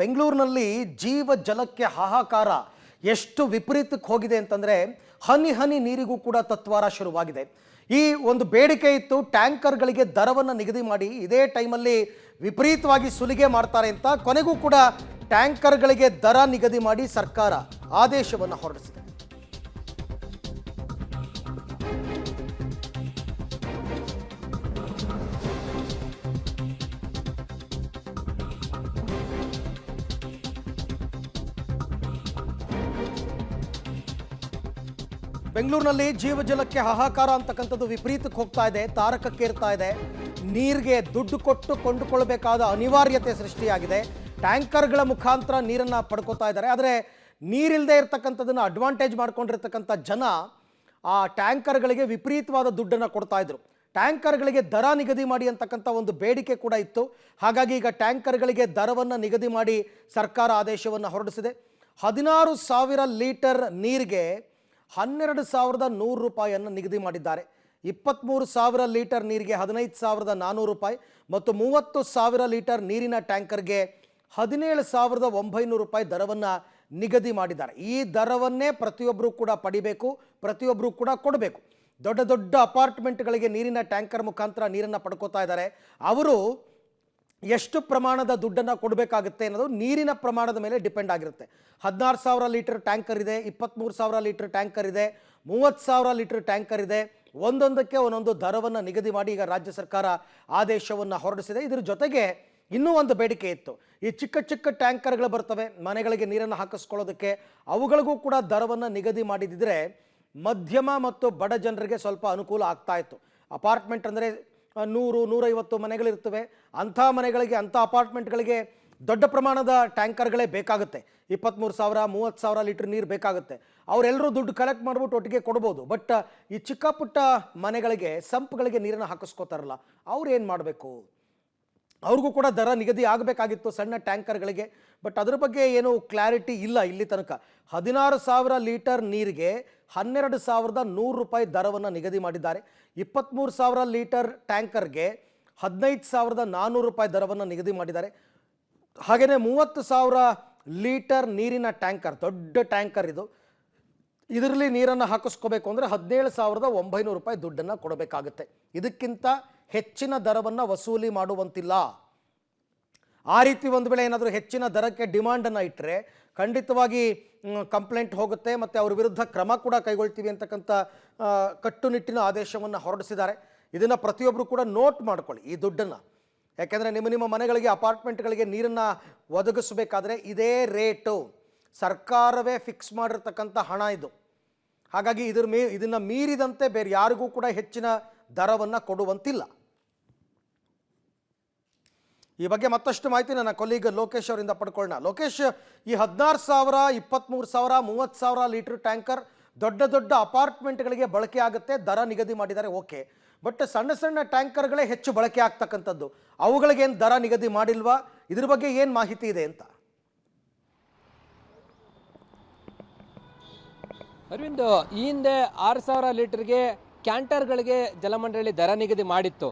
ಬೆಂಗಳೂರಿನಲ್ಲಿ ಜೀವ ಜಲಕ್ಕೆ ಹಾಹಾಕಾರ ಎಷ್ಟು ವಿಪರೀತಕ್ಕೆ ಹೋಗಿದೆ ಅಂತಂದರೆ ಹನಿ ಹನಿ ನೀರಿಗೂ ಕೂಡ ತತ್ವಾರ ಶುರುವಾಗಿದೆ. ಈ ಒಂದು ಬೇಡಿಕೆ ಇತ್ತು, ಟ್ಯಾಂಕರ್ಗಳಿಗೆ ದರವನ್ನು ನಿಗದಿ ಮಾಡಿ ಇದೇ ಟೈಮಲ್ಲಿ ವಿಪರೀತವಾಗಿ ಸುಲಿಗೆ ಮಾಡ್ತಾರೆ ಅಂತ ಕೊನೆಗೂ ಕೂಡ ಟ್ಯಾಂಕರ್ಗಳಿಗೆ ದರ ನಿಗದಿ ಮಾಡಿ ಸರ್ಕಾರ ಆದೇಶವನ್ನು ಹೊರಡಿಸಿದೆ. ಬೆಂಗಳೂರಿನಲ್ಲಿ ಜೀವಜಲಕ್ಕೆ ಹಾಹಾಕಾರ ಅಂತಕ್ಕಂಥದ್ದು ವಿಪರೀತಕ್ಕೆ ಹೋಗ್ತಾ ಇದೆ, ತಾರಕಕ್ಕೇರ್ತಾ ಇದೆ. ನೀರಿಗೆ ದುಡ್ಡು ಕೊಟ್ಟು ಕೊಂಡುಕೊಳ್ಬೇಕಾದ ಅನಿವಾರ್ಯತೆ ಸೃಷ್ಟಿಯಾಗಿದೆ. ಟ್ಯಾಂಕರ್ಗಳ ಮುಖಾಂತರ ನೀರನ್ನು ಪಡ್ಕೋತಾ ಇದ್ದಾರೆ. ಆದರೆ ನೀರಿಲ್ಲದೆ ಇರತಕ್ಕಂಥದ್ದನ್ನು ಅಡ್ವಾಂಟೇಜ್ ಮಾಡ್ಕೊಂಡಿರ್ತಕ್ಕಂಥ ಜನ ಆ ಟ್ಯಾಂಕರ್ಗಳಿಗೆ ವಿಪರೀತವಾದ ದುಡ್ಡನ್ನು ಕೊಡ್ತಾ ಇದ್ರು. ಟ್ಯಾಂಕರ್ಗಳಿಗೆ ದರ ನಿಗದಿ ಮಾಡಿ ಅಂತಕ್ಕಂಥ ಒಂದು ಬೇಡಿಕೆ ಕೂಡ ಇತ್ತು. ಹಾಗಾಗಿ ಈಗ ಟ್ಯಾಂಕರ್ಗಳಿಗೆ ದರವನ್ನು ನಿಗದಿ ಮಾಡಿ ಸರ್ಕಾರ ಆದೇಶವನ್ನು ಹೊರಡಿಸಿದೆ. 16,000 ಲೀಟರ್ ನೀರಿಗೆ 12,100 ರೂಪಾಯಿಯನ್ನು ನಿಗದಿ ಮಾಡಿದ್ದಾರೆ. 23,000 ಲೀಟರ್ ನೀರಿಗೆ 15,400 ರೂಪಾಯಿ ಮತ್ತು 30,000 ಲೀಟರ್ ನೀರಿನ ಟ್ಯಾಂಕರ್ಗೆ 17,900 ರೂಪಾಯಿ ದರವನ್ನು ನಿಗದಿ ಮಾಡಿದ್ದಾರೆ. ಈ ದರವನ್ನೇ ಪ್ರತಿಯೊಬ್ಬರು ಕೂಡ ಪಡಿಬೇಕು, ಪ್ರತಿಯೊಬ್ಬರು ಕೂಡ ಕೊಡಬೇಕು. ದೊಡ್ಡ ದೊಡ್ಡ ಅಪಾರ್ಟ್ಮೆಂಟ್ಗಳಿಗೆ ನೀರಿನ ಟ್ಯಾಂಕರ್ ಮುಖಾಂತರ ನೀರನ್ನು ಪಡ್ಕೋತಾ ಇದ್ದಾರೆ. ಅವರು ಎಷ್ಟು ಪ್ರಮಾಣದ ದುಡ್ಡನ್ನು ಕೊಡಬೇಕಾಗುತ್ತೆ ಅನ್ನೋದು ನೀರಿನ ಪ್ರಮಾಣದ ಮೇಲೆ ಡಿಪೆಂಡ್ ಆಗಿರುತ್ತೆ. 16,000 ಲೀಟರ್ ಟ್ಯಾಂಕರ್ ಇದೆ, 23,000 ಲೀಟರ್ ಟ್ಯಾಂಕರ್ ಇದೆ, 30,000 ಲೀಟರ್ ಟ್ಯಾಂಕರ್ ಇದೆ. ಒಂದೊಂದಕ್ಕೆ ಒಂದೊಂದು ದರವನ್ನು ನಿಗದಿ ಮಾಡಿ ಈಗ ರಾಜ್ಯ ಸರ್ಕಾರ ಆದೇಶವನ್ನು ಹೊರಡಿಸಿದೆ. ಇದರ ಜೊತೆಗೆ ಇನ್ನೂ ಒಂದು ಬೇಡಿಕೆ ಇತ್ತು. ಈ ಚಿಕ್ಕ ಚಿಕ್ಕ ಟ್ಯಾಂಕರ್ಗಳು ಬರ್ತವೆ ಮನೆಗಳಿಗೆ ನೀರನ್ನು ಹಾಕಿಸ್ಕೊಳ್ಳೋದಕ್ಕೆ, ಅವುಗಳಿಗೂ ಕೂಡ ದರವನ್ನು ನಿಗದಿ ಮಾಡಿದಿದ್ರೆ ಮಧ್ಯಮ ಮತ್ತು ಬಡ ಜನರಿಗೆ ಸ್ವಲ್ಪ ಅನುಕೂಲ ಆಗ್ತಾ ಇತ್ತು. ಅಪಾರ್ಟ್ಮೆಂಟ್ ಅಂದರೆ 100-150 ಮನೆಗಳಿರ್ತವೆ. ಅಂಥ ಮನೆಗಳಿಗೆ, ಅಂಥ ಅಪಾರ್ಟ್ಮೆಂಟ್ಗಳಿಗೆ ದೊಡ್ಡ ಪ್ರಮಾಣದ ಟ್ಯಾಂಕರ್ಗಳೇ ಬೇಕಾಗುತ್ತೆ. 23,000 30,000 ಲೀಟರ್ ನೀರು ಬೇಕಾಗುತ್ತೆ. ಅವರೆಲ್ಲರೂ ದುಡ್ಡು ಕಲೆಕ್ಟ್ ಮಾಡಿಬಿಟ್ಟು ಒಟ್ಟಿಗೆ ಕೊಡ್ಬೋದು. ಬಟ್ ಈ ಚಿಕ್ಕ ಪುಟ್ಟ ಮನೆಗಳಿಗೆ, ಸಂಪ್ಗಳಿಗೆ ನೀರನ್ನು ಹಾಕಿಸ್ಕೋತಾರಲ್ಲ, ಅವ್ರು ಏನು ಮಾಡಬೇಕು? ಅವ್ರಿಗೂ ಕೂಡ ದರ ನಿಗದಿ ಆಗಬೇಕಾಗಿತ್ತು ಸಣ್ಣ ಟ್ಯಾಂಕರ್ಗಳಿಗೆ. ಬಟ್ ಅದ್ರ ಬಗ್ಗೆ ಏನು ಕ್ಲಾರಿಟಿ ಇಲ್ಲ ಇಲ್ಲಿ ತನಕ. 16,000 ಲೀಟರ್ ನೀರಿಗೆ 12,100 ರೂಪಾಯಿ ದರವನ್ನು ನಿಗದಿ ಮಾಡಿದ್ದಾರೆ. 23,000 ಲೀಟರ್ ಟ್ಯಾಂಕರ್ಗೆ 15,400 ರೂಪಾಯಿ ದರವನ್ನು ನಿಗದಿ ಮಾಡಿದ್ದಾರೆ. ಹಾಗೆಯೇ 30,000 ಲೀಟರ್ ನೀರಿನ ಟ್ಯಾಂಕರ್, ದೊಡ್ಡ ಟ್ಯಾಂಕರ್ ಇದು, ಇದರಲ್ಲಿ ನೀರನ್ನು ಹಾಕಿಸ್ಕೋಬೇಕು ಅಂದರೆ 17,900 ರೂಪಾಯಿ ದುಡ್ಡನ್ನು ಕೊಡಬೇಕಾಗುತ್ತೆ. ಇದಕ್ಕಿಂತ ಹೆಚ್ಚಿನ ದರವನ್ನು ವಸೂಲಿ ಮಾಡುವಂತಿಲ್ಲ. ಆ ರೀತಿ ಒಂದು ವೇಳೆ ಏನಾದರೂ ಹೆಚ್ಚಿನ ದರಕ್ಕೆ ಡಿಮಾಂಡನ್ನು ಇಟ್ಟರೆ ಖಂಡಿತವಾಗಿ ಕಂಪ್ಲೇಂಟ್ ಹೋಗುತ್ತೆ ಮತ್ತು ಅವ್ರ ವಿರುದ್ಧ ಕ್ರಮ ಕೂಡ ಕೈಗೊಳ್ತೀವಿ ಅಂತಕ್ಕಂಥ ಕಟ್ಟುನಿಟ್ಟಿನ ಆದೇಶವನ್ನು ಹೊರಡಿಸಿದ್ದಾರೆ. ಇದನ್ನು ಪ್ರತಿಯೊಬ್ಬರು ಕೂಡ ನೋಟ್ ಮಾಡ್ಕೊಳ್ಳಿ ಈ ದುಡ್ಡನ್ನು. ಯಾಕೆಂದರೆ ನಿಮ್ಮ ಮನೆಗಳಿಗೆ, ಅಪಾರ್ಟ್ಮೆಂಟ್ಗಳಿಗೆ ನೀರನ್ನು ಒದಗಿಸಬೇಕಾದ್ರೆ ಇದೇ ರೇಟು, ಸರ್ಕಾರವೇ ಫಿಕ್ಸ್ ಮಾಡಿರ್ತಕ್ಕಂಥ ಹಣ ಇದು. ಹಾಗಾಗಿ ಇದನ್ನು ಮೀರಿದಂತೆ ಬೇರೆ ಯಾರಿಗೂ ಕೂಡ ಹೆಚ್ಚಿನ ದರವನ್ನು ಕೊಡುವಂತಿಲ್ಲ. ಈ ಬಗ್ಗೆ ಮತ್ತಷ್ಟು ಮಾಹಿತಿ ನನ್ನ ಕೊಲೀಗ್ ಲೋಕೇಶ್ ಅವರಿಂದ ಪಡ್ಕೊಳ್ಳೋಣ. ಲೋಕೇಶ್, ಈ 16,000, 23,000, 30,000 ಲೀಟರ್ ಟ್ಯಾಂಕರ್ ದೊಡ್ಡ ದೊಡ್ಡ ಅಪಾರ್ಟ್ಮೆಂಟ್ಗಳಿಗೆ ಬಳಕೆ ಆಗುತ್ತೆ, ದರ ನಿಗದಿ ಮಾಡಿದ್ದಾರೆ, ಓಕೆ. ಬಟ್ ಸಣ್ಣ ಸಣ್ಣ ಟ್ಯಾಂಕರ್ಗಳೇ ಹೆಚ್ಚು ಬಳಕೆ ಆಗ್ತಕ್ಕಂಥದ್ದು, ಅವುಗಳಿಗೇನು ದರ ನಿಗದಿ ಮಾಡಿಲ್ವಾ? ಇದ್ರ ಬಗ್ಗೆ ಏನು ಮಾಹಿತಿ ಇದೆ ಅಂತ? ಅರವಿಂದ್, ಈ ಹಿಂದೆ 6,000 ಲೀಟರ್ಗೆ ಕ್ಯಾಂಟರ್ಗಳಿಗೆ ಜಲಮಂಡಳಿ ದರ ನಿಗದಿ ಮಾಡಿತ್ತು.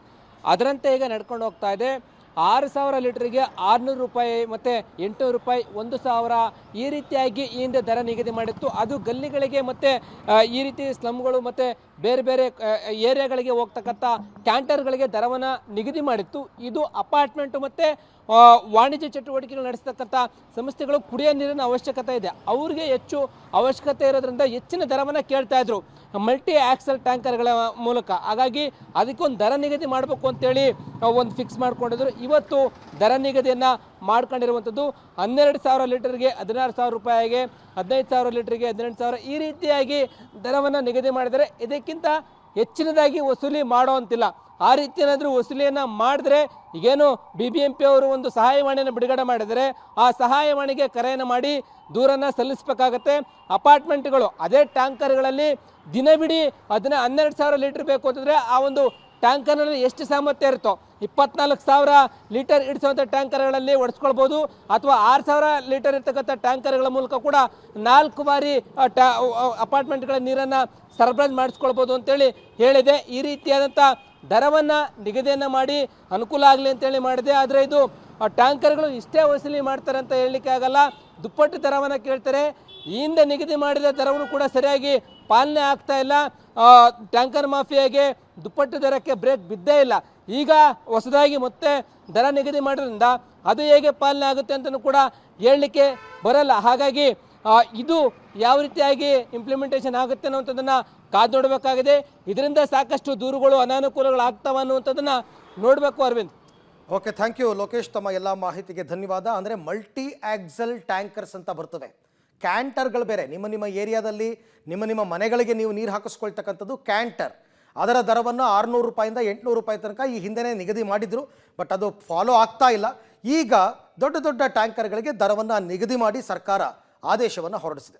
ಅದರಂತೆ ಈಗ ನಡ್ಕೊಂಡು ಹೋಗ್ತಾ ಇದೆ. 6,000 ಲೀಟರ್ಗೆ 600 ರೂಪಾಯಿ ಮತ್ತು 800 ರೂಪಾಯಿ, 1,000 ಈ ರೀತಿಯಾಗಿ ಈ ಹಿಂದೆ ದರ ನಿಗದಿ ಮಾಡಿತ್ತು. ಅದು ಗಲ್ಲಿಗಳಿಗೆ ಮತ್ತು ಈ ರೀತಿ ಸ್ಲಮ್ಗಳು ಮತ್ತು ಬೇರೆ ಬೇರೆ ಏರಿಯಾಗಳಿಗೆ ಹೋಗ್ತಕ್ಕಂಥ ಕ್ಯಾಂಟರ್ಗಳಿಗೆ ದರವನ್ನು ನಿಗದಿ ಮಾಡಿತ್ತು. ಇದು ಅಪಾರ್ಟ್ಮೆಂಟು ಮತ್ತು ವಾಣಿಜ್ಯ ಚಟುವಟಿಕೆಗಳು ನಡೆಸ್ತಕ್ಕಂಥ ಸಂಸ್ಥೆಗಳು ಕುಡಿಯೋ ನೀರಿನ ಅವಶ್ಯಕತೆ ಇದೆ, ಅವ್ರಿಗೆ ಹೆಚ್ಚು ಅವಶ್ಯಕತೆ ಇರೋದ್ರಿಂದ ಹೆಚ್ಚಿನ ದರವನ್ನು ಕೇಳ್ತಾ ಇದ್ರು ಮಲ್ಟಿ ಆಕ್ಸಲ್ ಟ್ಯಾಂಕರ್ಗಳ ಮೂಲಕ. ಹಾಗಾಗಿ ಅದಕ್ಕೊಂದು ದರ ನಿಗದಿ ಮಾಡಬೇಕು ಅಂತೇಳಿ ಒಂದು ಫಿಕ್ಸ್ ಮಾಡ್ಕೊಂಡಿದ್ರು. ಇವತ್ತು ದರ ನಿಗದಿಯನ್ನು ಮಾಡ್ಕೊಂಡಿರುವಂಥದ್ದು 12,000 ಲೀಟರ್ಗೆ 16,000 ರೂಪಾಯಿಗೆ, 15,000 ಲೀಟರ್ಗೆ 18,000 ಈ ರೀತಿಯಾಗಿ ದರವನ್ನು ನಿಗದಿ ಮಾಡಿದರೆ ಇದಕ್ಕಿಂತ ಹೆಚ್ಚಿನದಾಗಿ ವಸೂಲಿ ಮಾಡೋವಂತಿಲ್ಲ. ಆ ರೀತಿ ಏನಾದರೂ ವಸೂಲಿಯನ್ನು ಮಾಡಿದ್ರೆ, ಈಗೇನು BBMP ಅವರು ಒಂದು ಸಹಾಯವಾಣಿಯನ್ನು ಬಿಡುಗಡೆ ಮಾಡಿದರೆ ಆ ಸಹಾಯವಾಣಿಗೆ ಕರೆಯನ್ನು ಮಾಡಿ ದೂರನ್ನು ಸಲ್ಲಿಸಬೇಕಾಗತ್ತೆ. ಅಪಾರ್ಟ್ಮೆಂಟ್ಗಳು ಅದೇ ಟ್ಯಾಂಕರ್ಗಳಲ್ಲಿ ದಿನವಿಡೀ ಅದನ್ನು 12,000 ಲೀಟರ್ ಬೇಕು ಅಂತಂದರೆ ಆ ಒಂದು ಟ್ಯಾಂಕರ್ನಲ್ಲಿ ಎಷ್ಟು ಸಾಮರ್ಥ್ಯ ಇರುತ್ತೋ 24,000 ಲೀಟರ್ ಇಡಿಸುವಂಥ ಟ್ಯಾಂಕರ್ಗಳಲ್ಲಿ ಓಡಿಸ್ಕೊಳ್ಬೋದು, ಅಥವಾ 6,000 ಲೀಟರ್ ಇರ್ತಕ್ಕಂಥ ಟ್ಯಾಂಕರ್ಗಳ ಮೂಲಕ ಕೂಡ 4 ಬಾರಿ ಅಪಾರ್ಟ್ಮೆಂಟ್ಗಳ ನೀರನ್ನು ಸರಬರಾಜು ಮಾಡಿಸ್ಕೊಳ್ಬೋದು ಅಂತೇಳಿ ಹೇಳಿದೆ. ಈ ರೀತಿಯಾದಂಥ ದರವನ್ನು ನಿಗದಿಯನ್ನು ಮಾಡಿ ಅನುಕೂಲ ಆಗಲಿ ಅಂತೇಳಿ ಮಾಡಿದೆ. ಆದರೆ ಇದು ಟ್ಯಾಂಕರ್ಗಳು ಇಷ್ಟೇ ವಸೂಲಿ ಮಾಡ್ತಾರೆ ಅಂತ ಹೇಳಲಿಕ್ಕೆ ಆಗಲ್ಲ, ದುಪ್ಪಟ್ಟು ದರವನ್ನು ಕೇಳ್ತಾರೆ. ಈ ಹಿಂದೆ ನಿಗದಿ ಮಾಡಿದ ದರವನ್ನು ಕೂಡ ಸರಿಯಾಗಿ ಪಾಲನೆ ಆಗ್ತಾ ಇಲ್ಲ. ಟ್ಯಾಂಕರ್ ಮಾಫಿಯಾಗೆ ದುಪ್ಪಟ್ಟು ದರಕ್ಕೆ ಬ್ರೇಕ್ ಬಿದ್ದೇ ಇಲ್ಲ. ಈಗ ಹೊಸದಾಗಿ ಮತ್ತೆ ದರ ನಿಗದಿ ಮಾಡೋದ್ರಿಂದ ಅದು ಹೇಗೆ ಪಾಲನೆ ಆಗುತ್ತೆ ಅಂತಲೂ ಕೂಡ ಹೇಳಲಿಕ್ಕೆ ಬರಲ್ಲ. ಹಾಗಾಗಿ ಇದು ಯಾವ ರೀತಿಯಾಗಿ ಇಂಪ್ಲಿಮೆಂಟೇಷನ್ ಆಗುತ್ತೆ ಅನ್ನುವಂಥದ್ದನ್ನು ಕಾದು ನೋಡಬೇಕಾಗಿದೆ. ಇದರಿಂದ ಸಾಕಷ್ಟು ದೂರುಗಳು ಅನಾನುಕೂಲಗಳು ಆಗ್ತಾವ ಅನ್ನುವಂಥದ್ದನ್ನು ನೋಡಬೇಕು. Aravind. Okay, thank you Lokesh, ತಮ್ಮ ಎಲ್ಲ ಮಾಹಿತಿಗೆ ಧನ್ಯವಾದ. ಅಂದರೆ ಮಲ್ಟಿ ಆಕ್ಸಲ್ ಟ್ಯಾಂಕರ್ಸ್ ಅಂತ ಬರ್ತವೆ, ಕ್ಯಾಂಟರ್ಗಳು ಬೇರೆ. ನಿಮ್ಮ ಏರಿಯಾದಲ್ಲಿ ನಿಮ್ಮ ಮನೆಗಳಿಗೆ ನೀವು ನೀರು ಹಾಕಿಸ್ಕೊಳ್ತಕ್ಕಂಥದ್ದು ಕ್ಯಾಂಟರ್. ಅದರ ದರವನ್ನು 600 ರೂಪಾಯಿಂದ 800 ರೂಪಾಯಿ ತನಕ ಈ ಹಿಂದೆನೇ ನಿಗದಿ ಮಾಡಿದ್ರು, ಬಟ್ ಅದು ಫಾಲೋ ಆಗ್ತಾ ಇಲ್ಲ. ಈಗ ದೊಡ್ಡ ದೊಡ್ಡ ಟ್ಯಾಂಕರ್ಗಳಿಗೆ ದರವನ್ನು ನಿಗದಿ ಮಾಡಿ ಸರ್ಕಾರ ಆದೇಶವನ್ನು ಹೊರಡಿಸಿದೆ.